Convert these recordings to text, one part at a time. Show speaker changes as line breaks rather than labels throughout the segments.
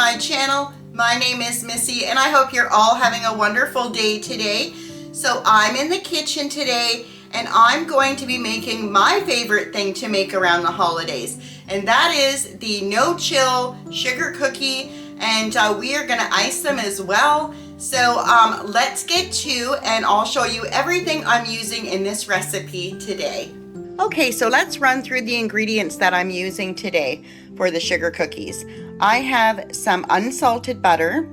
my channel. My name is Missy and I hope you're all having a wonderful day today. So I'm in the kitchen today and I'm going to be making my favorite thing to make around the holidays, and that is the no chill sugar cookie, and we are going to ice them as well. So let's get to, and I'll show you everything I'm using in this recipe today. Okay, so let's run through the ingredients that I'm using today for the sugar cookies. I have some unsalted butter,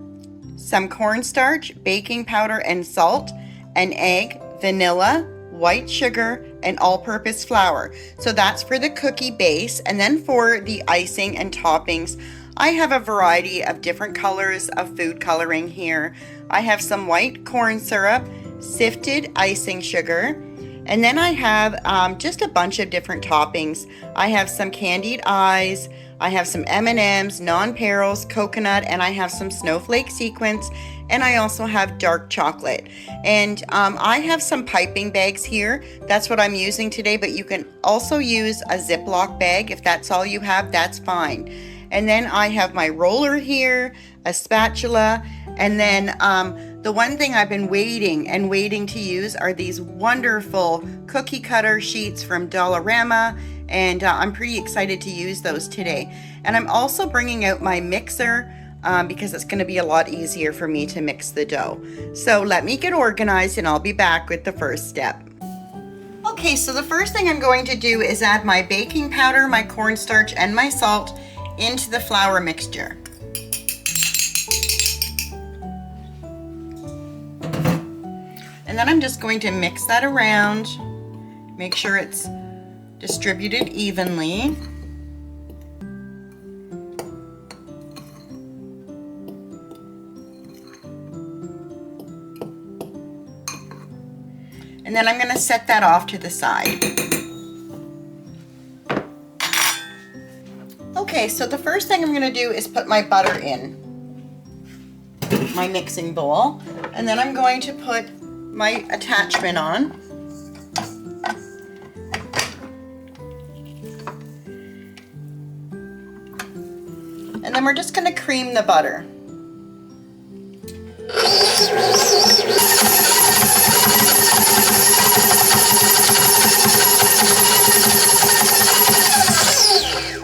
some cornstarch, baking powder and salt, an egg, vanilla, white sugar, and all-purpose flour. So that's for the cookie base. And then for the icing and toppings, I have a variety of different colors of food coloring here. I have some white corn syrup, sifted icing sugar, and then I have just a bunch of different toppings. I have some candied eyes, I have some M&Ms, non-perils, coconut, and I have some snowflake sequins, and I also have dark chocolate. And I have some piping bags here. That's what I'm using today, but you can also use a Ziploc bag. If that's all you have, that's fine. And then I have my roller here, a spatula, and then the one thing I've been waiting to use are these wonderful cookie cutter sheets from Dollarama, and I'm pretty excited to use those today. And I'm also bringing out my mixer because it's going to be a lot easier for me to mix the dough. So let me get organized and I'll be back with the first step. Okay, so the first thing I'm going to do is add my baking powder, my cornstarch, and my salt into the flour mixture. And then I'm just going to mix that around, make sure it's distributed evenly. And then I'm going to set that off to the side. Okay, so the first thing I'm going to do is put my butter in my mixing bowl, and then I'm going to put my attachment on. And then we're just going to cream the butter.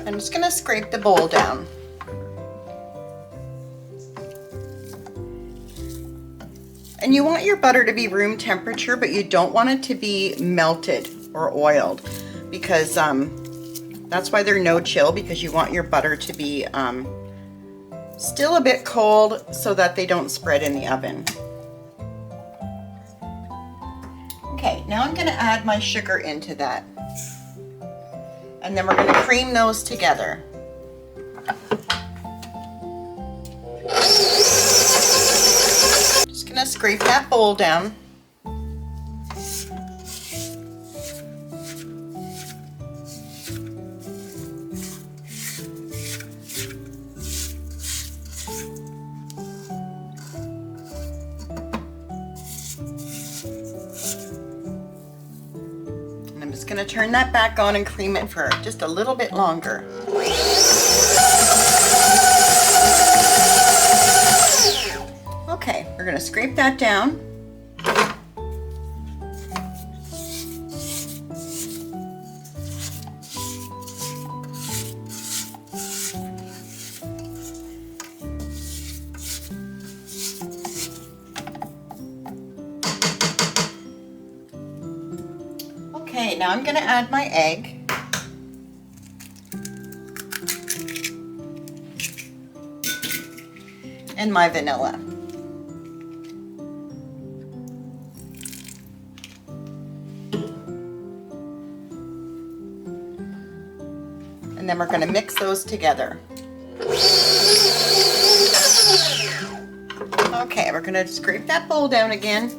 I'm just going to scrape the bowl down. And you want your butter to be room temperature, but you don't want it to be melted or oiled, because that's why they're no chill, because you want your butter to be still a bit cold so that they don't spread in the oven. Okay, now I'm going to add my sugar into that. And then we're going to cream those together. Just going to scrape that bowl down. I'm just going to turn that back on and cream it for just a little bit longer. Okay, we're going to scrape that down. Okay, now I'm going to add my egg. And my vanilla. And then we're going to mix those together. Okay, we're going to scrape that bowl down again.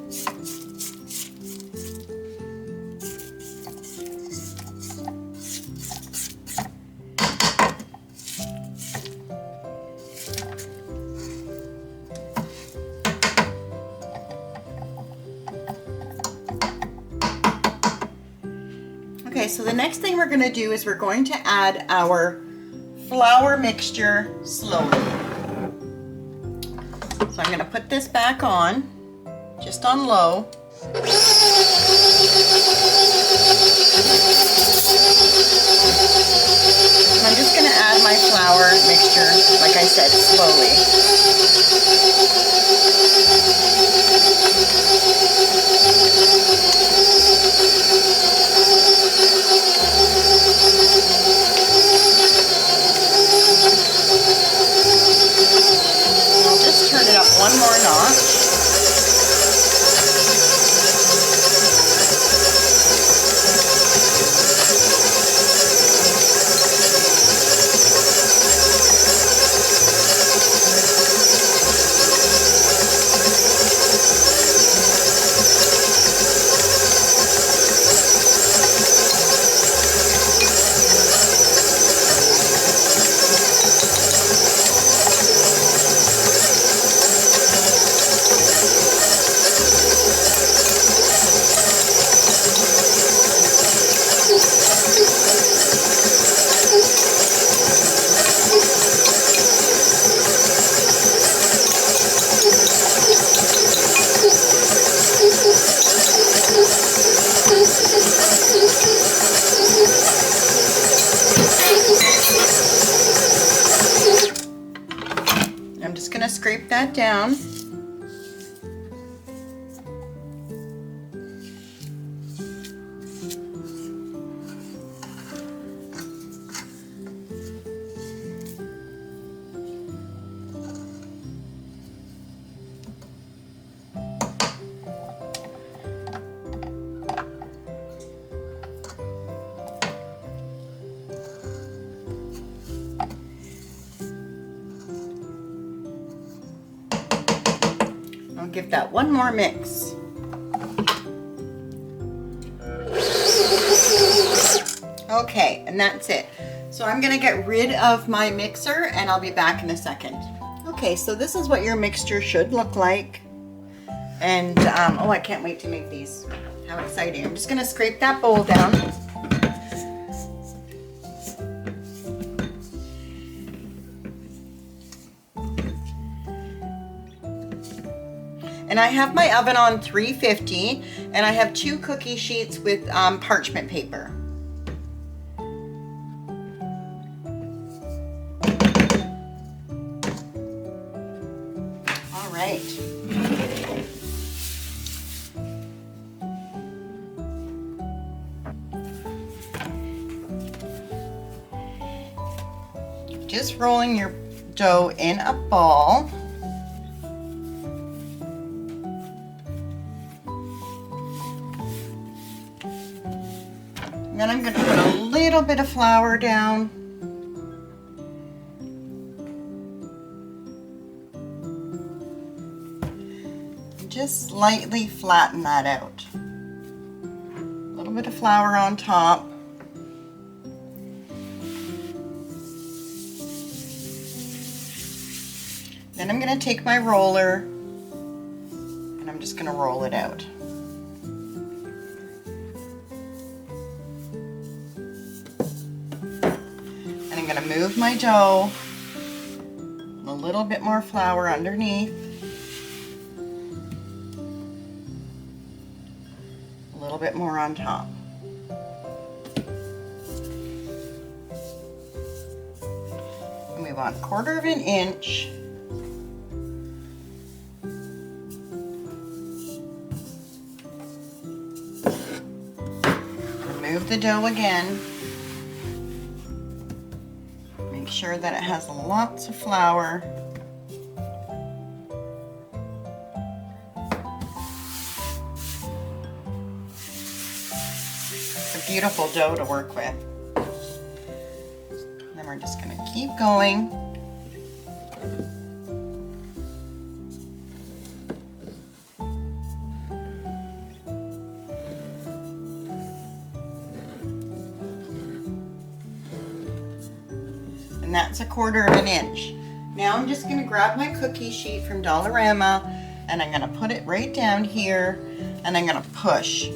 Okay, so the next thing we're going to do is we're going to add our flour mixture slowly. So I'm going to put this back on, just on low. I'm just going to add my flour mixture, like I said, slowly. I'll just turn it up one more notch. I'm just going to scrape that down. I'll give that one more mix. Okay, and that's it. So I'm gonna get rid of my mixer and I'll be back in a second. Okay, so this is what your mixture should look like. And, oh, I can't wait to make these. How exciting. I'm just gonna scrape that bowl down. And I have my oven on 350, and I have 2 cookie sheets with parchment paper. All right. Just rolling your dough in a ball. Then I'm going to put a little bit of flour down. And just slightly flatten that out. A little bit of flour on top. Then I'm going to take my roller and I'm just going to roll it out. I'm going to move my dough, a little bit more flour underneath, a little bit more on top. And we want 1/4 of an inch. Remove the dough again. Make sure that it has lots of flour. It's a beautiful dough to work with. Then we're just going to keep going. And that's 1/4 of an inch. Now I'm just going to grab my cookie sheet from Dollarama and I'm going to put it right down here and I'm going to push.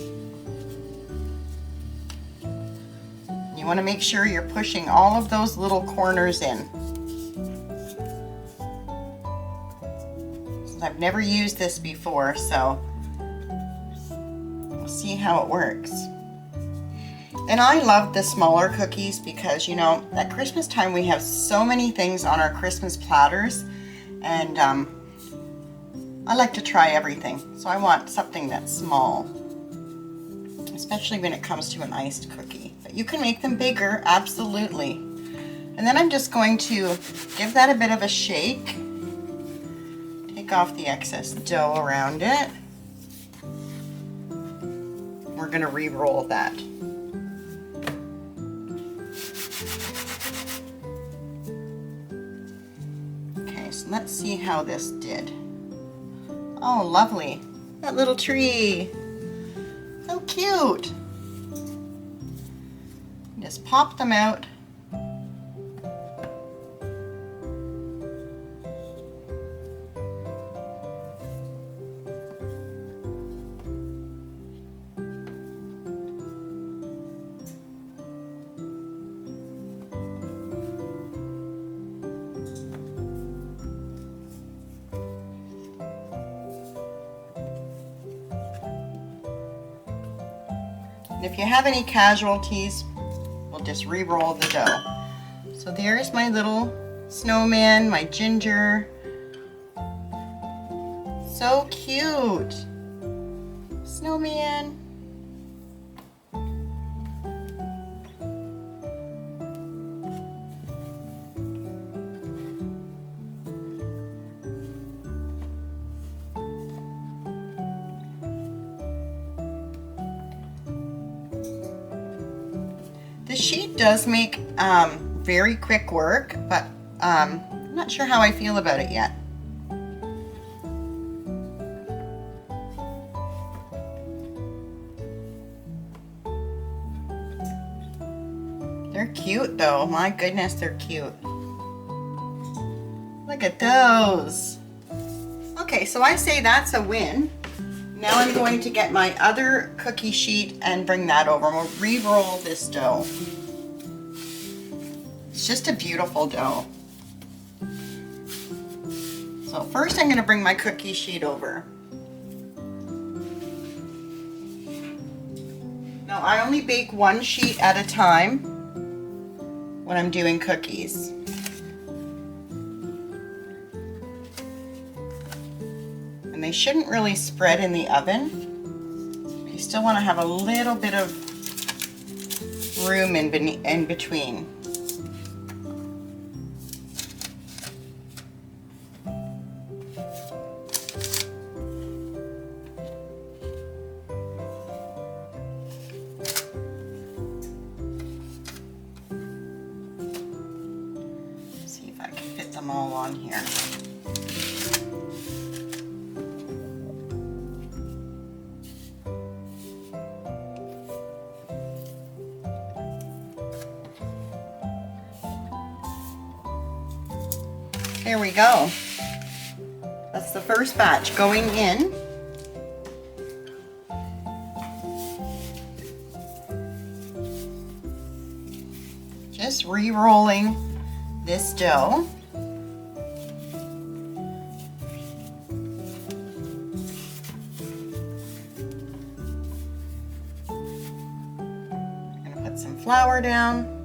You want to make sure you're pushing all of those little corners in. I've never used this before, so we'll see how it works. And I love the smaller cookies because, you know, at Christmas time we have so many things on our Christmas platters, and I like to try everything. So I want something that's small, especially when it comes to an iced cookie. But you can make them bigger, absolutely. And then I'm just going to give that a bit of a shake. Take off the excess dough around it. We're going to re-roll that. Okay, so let's see how this did. Oh, lovely. That little tree. So cute. Just pop them out. And if you have any casualties, we'll just re-roll the dough. So there's my little snowman, my ginger. So cute. Snowman. The sheet does make very quick work, but I'm not sure how I feel about it yet. They're cute though, my goodness, they're cute. Look at those. Okay, so I say that's a win. Now I'm going to get my other cookie sheet and bring that over, and we'll re-roll this dough. It's just a beautiful dough. So first I'm going to bring my cookie sheet over. Now I only bake one sheet at a time when I'm doing cookies. And they shouldn't really spread in the oven. You still want to have a little bit of room in between. See if I can fit them all on here. There we go. That's the first batch going in. Just re-rolling this dough. I'm gonna put some flour down.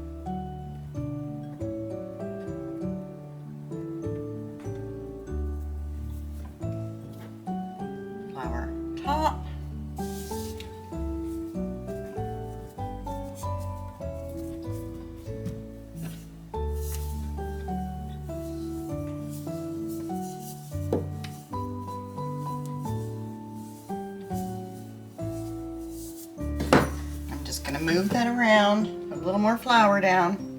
Flour top. I'm just going to move that around, put a little more flour down.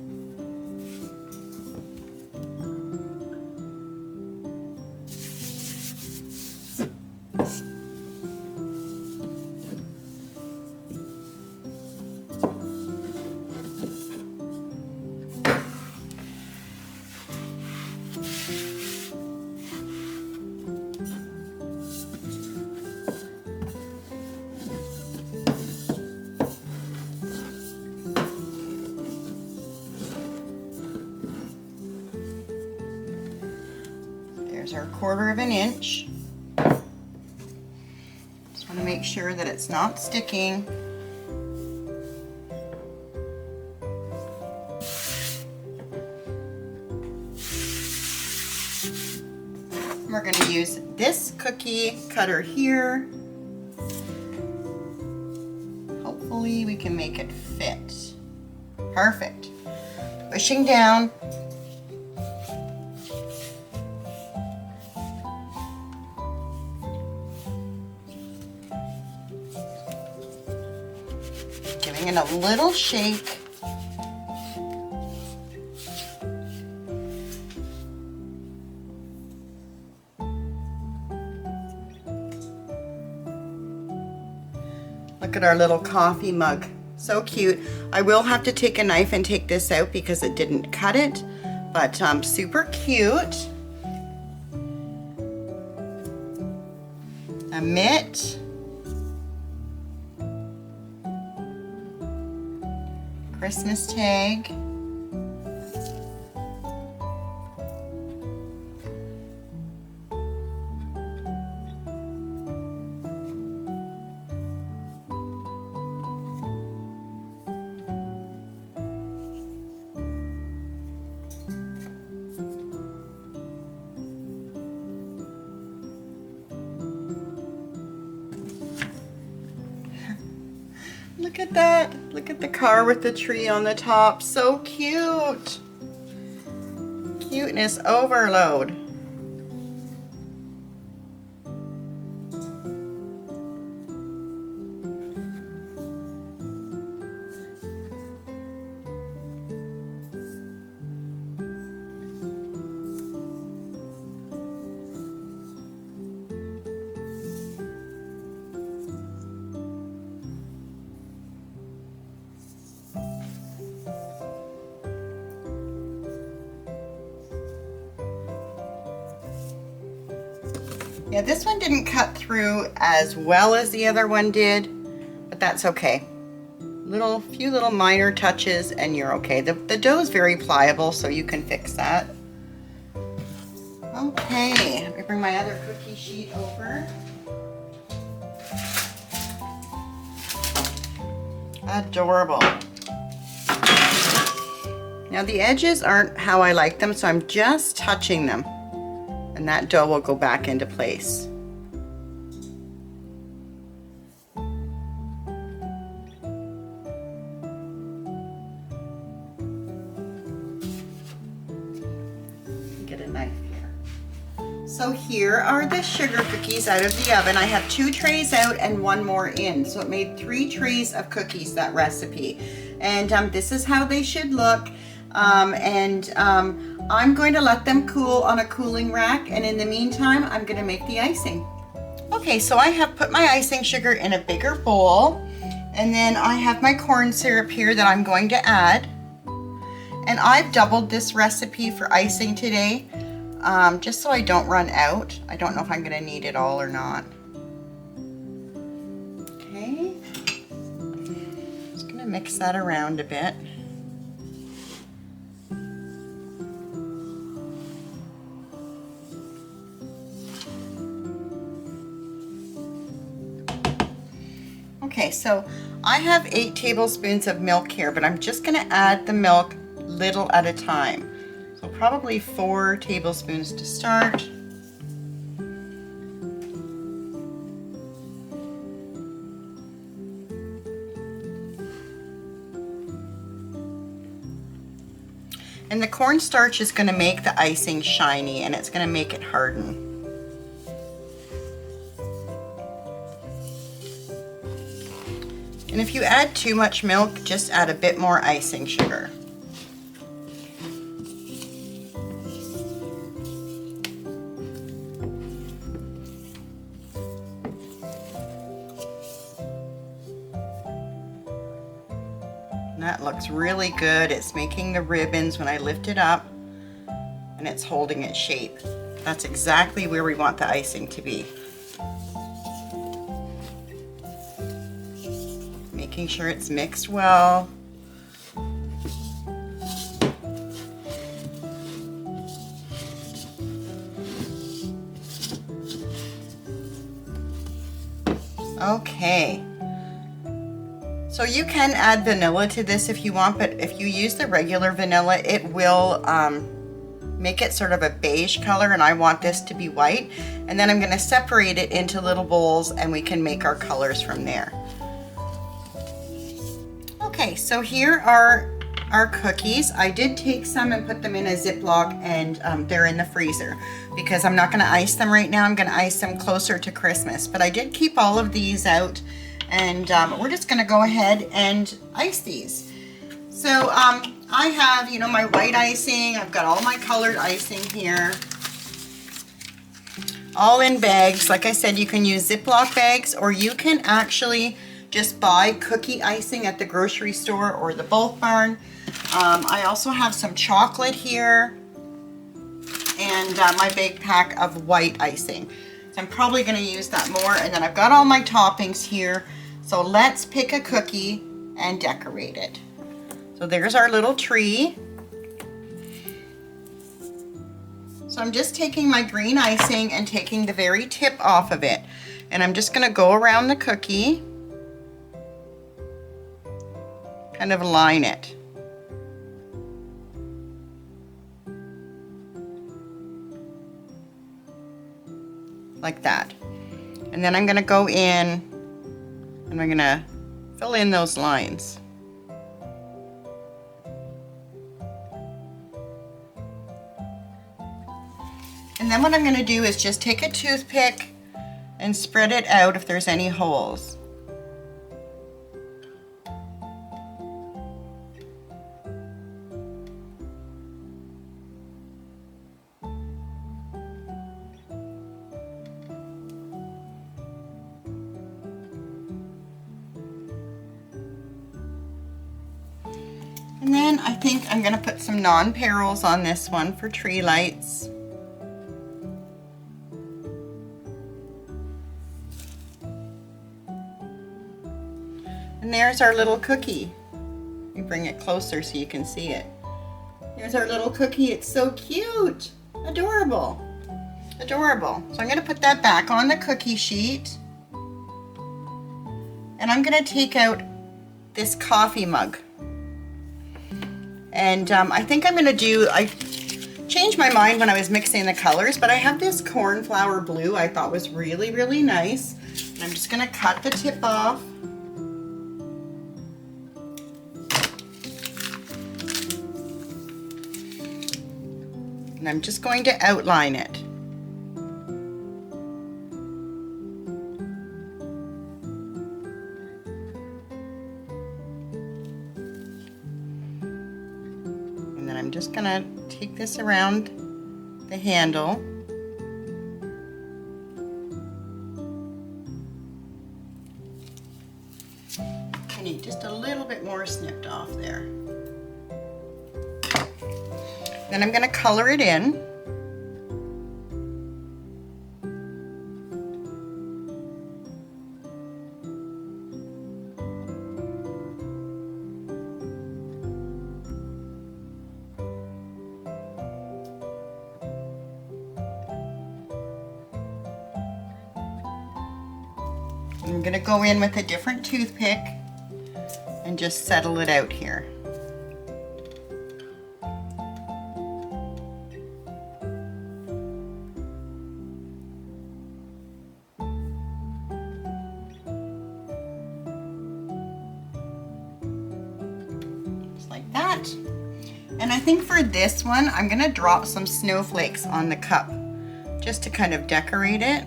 There's our 1/4 of an inch. make sure that it's not sticking. We're going to use this cookie cutter here. Hopefully we can make it fit. Perfect. Pushing down. Giving it a little shake. Look at our little coffee mug. So cute. I will have to take a knife and take this out because it didn't cut it, but super cute. A mitt. Christmas tag. Look at that. Look at the car with the tree on the top. So cute. Cuteness overload. Yeah, this one didn't cut through as well as the other one did, but that's okay. Few little minor touches and you're okay. The dough is very pliable, so you can fix that. Okay, let me bring my other cookie sheet over. Adorable. Now the edges aren't how I like them, so I'm just touching them. And that dough will go back into place. Get a knife here. So here are the sugar cookies out of the oven. I have 2 trays out and 1 more in. So it made 3 trays of cookies, that recipe. And this is how they should look. I'm going to let them cool on a cooling rack, and in the meantime I'm going to make the icing. Okay, so I have put my icing sugar in a bigger bowl, and then I have my corn syrup here that I'm going to add. And I've doubled this recipe for icing today, just so I don't run out. I don't know if I'm going to need it all or not. Okay, just going to mix that around a bit. Okay, so I have 8 tablespoons of milk here, but I'm just going to add the milk little at a time. So probably 4 tablespoons to start. And the cornstarch is going to make the icing shiny, and it's going to make it harden. And if you add too much milk, just add a bit more icing sugar. And that looks really good. It's making the ribbons when I lift it up, and it's holding its shape. That's exactly where we want the icing to be. Making sure it's mixed well. Okay. So you can add vanilla to this if you want, but if you use the regular vanilla, it will make it sort of a beige color, and I want this to be white. And then I'm going to separate it into little bowls and we can make our colors from there. Okay, so here are our cookies. I did take some and put them in a Ziploc, and they're in the freezer because I'm not going to ice them right now. I'm going to ice them closer to Christmas, but I did keep all of these out, and we're just going to go ahead and ice these. So I have, you know, my white icing. I've got all my colored icing here, all in bags. Like I said, you can use Ziploc bags, or you can actually just buy cookie icing at the grocery store or the Bulk Barn. I also have some chocolate here, and my big pack of white icing. So I'm probably going to use that more. And then I've got all my toppings here. So let's pick a cookie and decorate it. So there's our little tree. So I'm just taking my green icing and taking the very tip off of it. And I'm just going to go around the cookie, kind of line it. Like that. And then I'm going to go in and I'm going to fill in those lines. And then what I'm going to do is just take a toothpick and spread it out if there's any holes. And then I think I'm going to put some non-perils on this one for tree lights. And there's our little cookie. Let me bring it closer so you can see it. There's our little cookie. It's so cute. Adorable. Adorable. So I'm going to put that back on the cookie sheet. And I'm going to take out this coffee mug. And I think I'm going to do, I changed my mind when I was mixing the colors, but I have this cornflower blue I thought was really, really nice. And I'm just going to cut the tip off. And I'm just going to outline it. And then I'm just going to take this around the handle. I need just a little bit more snipped off there. Then I'm going to color it in. I'm going to go in with a different toothpick and just settle it out here. Just like that. And I think for this one, I'm going to drop some snowflakes on the cup just to kind of decorate it.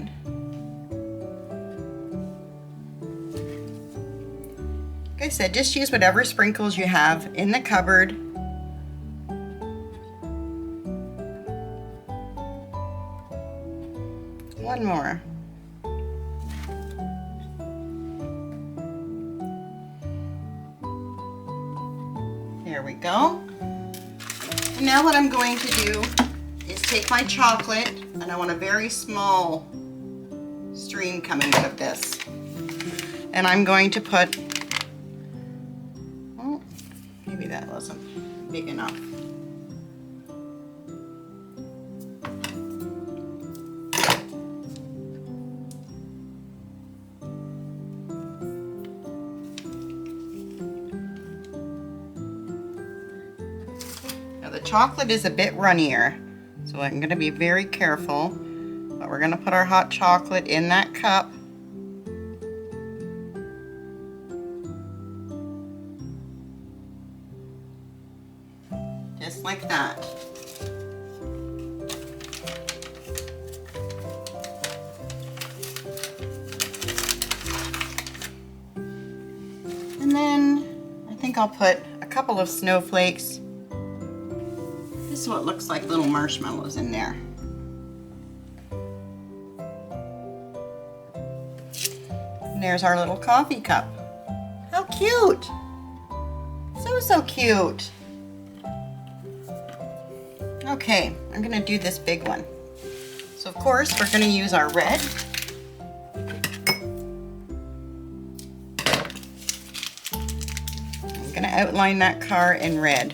Like I said, just use whatever sprinkles you have in the cupboard. One more. There we go. And now what I'm going to do is take my chocolate, and I want a very small stream coming out of this. And I'm going to put, oh, maybe that wasn't big enough. Now the chocolate is a bit runnier, so I'm going to be very careful. But we're going to put our hot chocolate in that cup. Just like that. And then I think I'll put a couple of snowflakes. This is what looks like little marshmallows in there. And there's our little coffee cup. How cute! So cute! Okay, I'm gonna do this big one. So of course we're gonna use our red. I'm gonna outline that car in red.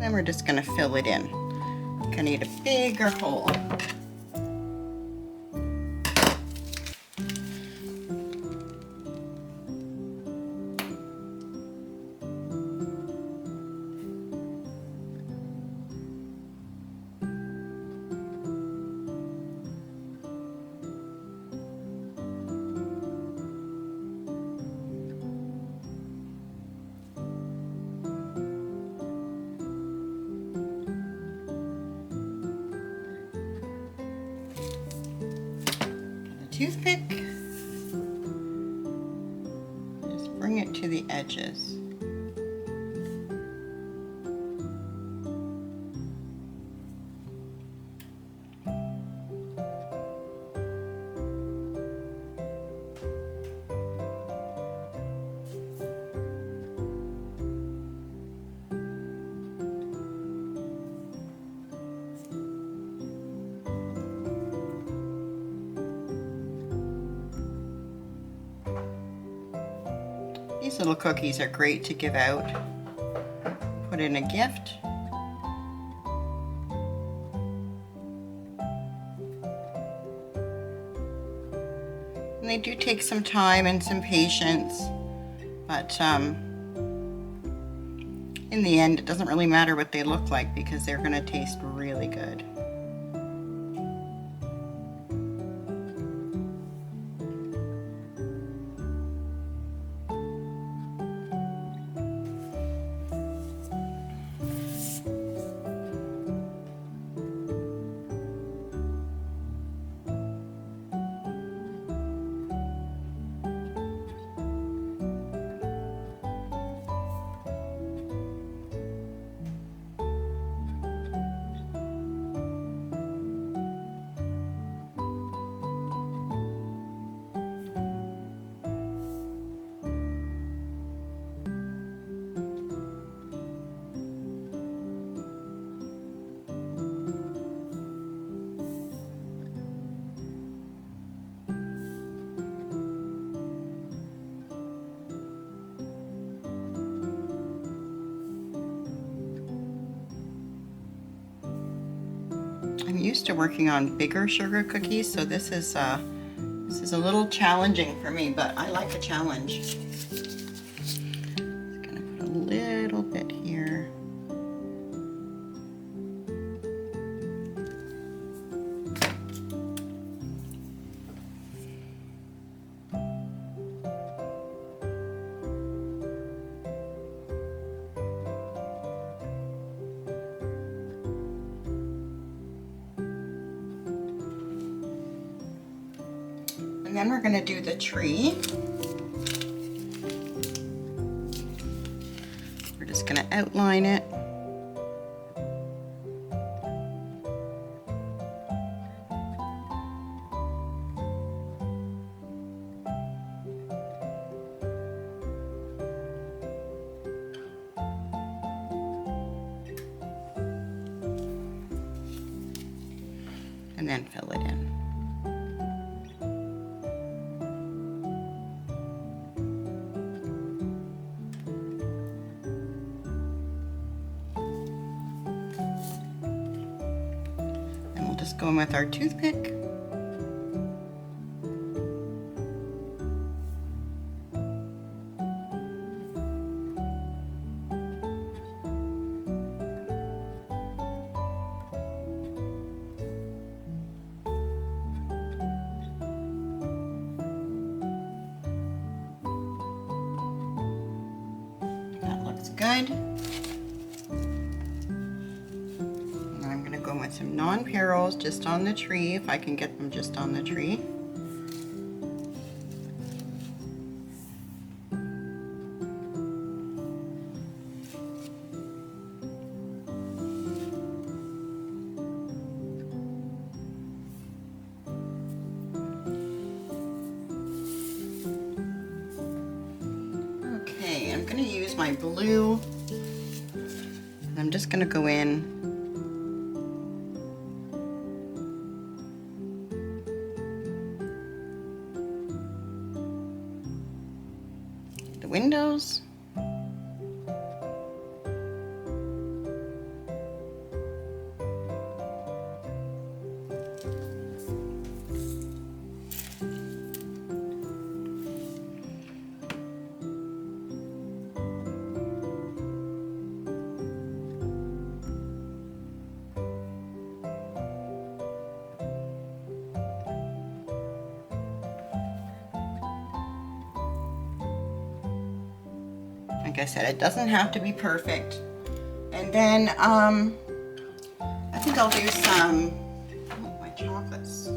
Then we're just going to fill it in. Gonna need a bigger hole. Toothpick, just bring it to the edges. These little cookies are great to give out. Put in a gift. And they do take some time and some patience, but in the end it doesn't really matter what they look like because they're going to taste really good. I'm used to working on bigger sugar cookies, so this is a little challenging for me, but I like a challenge. Just gonna put a little bit here. And then we're going to do the tree. We're just going to outline it. and fill it in. And we'll just go in with our toothpick. Good. And I'm going to go with some non-perils just on the tree, if I can get them just on the tree. Okay, I'm going to use my blue. And I'm just going to go in the windows. Like I said, it doesn't have to be perfect. And then I think I'll do some, oh, my chocolates.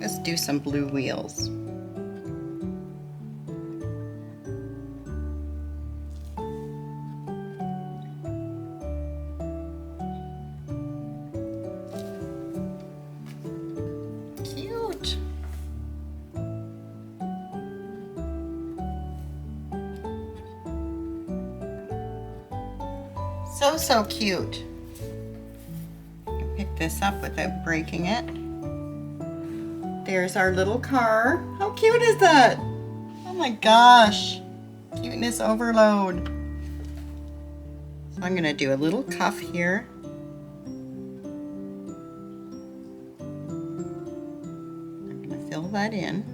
Let's do some blue wheels. So cute. Pick this up without breaking it. There's our little car. How cute is that? Oh my gosh. Cuteness overload. So I'm gonna do a little cuff here. I'm gonna fill that in.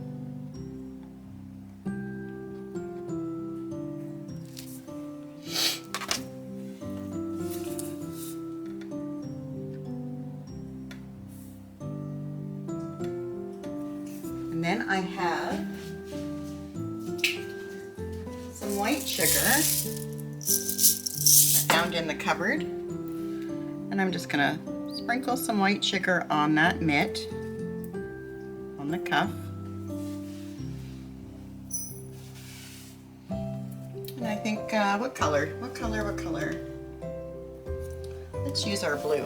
And then I have some white sugar I found in the cupboard. And I'm just gonna sprinkle some white sugar on that mitt, on the cuff. And I think, what color? Let's use our blue.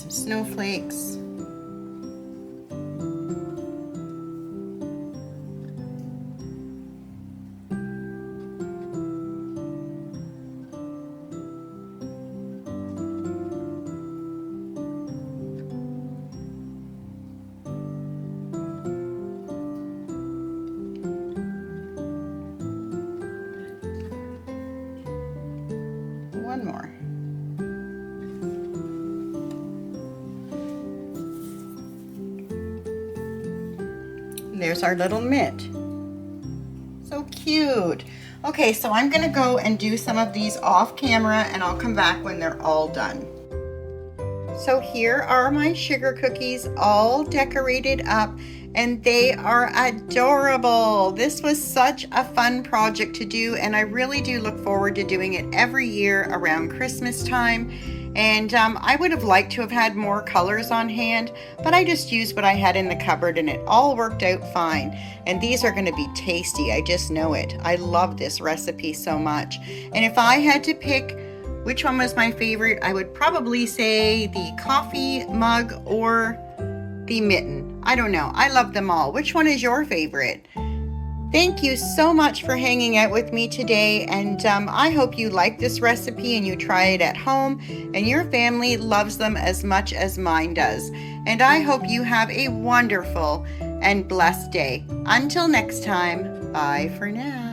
Snowflakes. There's our little mitt. So cute. Okay, so I'm gonna go and do some of these off camera and I'll come back when they're all done. So here are my sugar cookies all decorated up and they are adorable. This was such a fun project to do and I really do look forward to doing it every year around Christmas time. And I would have liked to have had more colors on hand, but I just used what I had in the cupboard and it all worked out fine. And these are going to be tasty, I just know it. I love this recipe so much. And if I had to pick which one was my favorite, I would probably say the coffee mug or the mitten. I don't know, I love them all. Which one is your favorite? Thank you so much for hanging out with me today, and I hope you like this recipe and you try it at home and your family loves them as much as mine does. And I hope you have a wonderful and blessed day. Until next time, bye for now.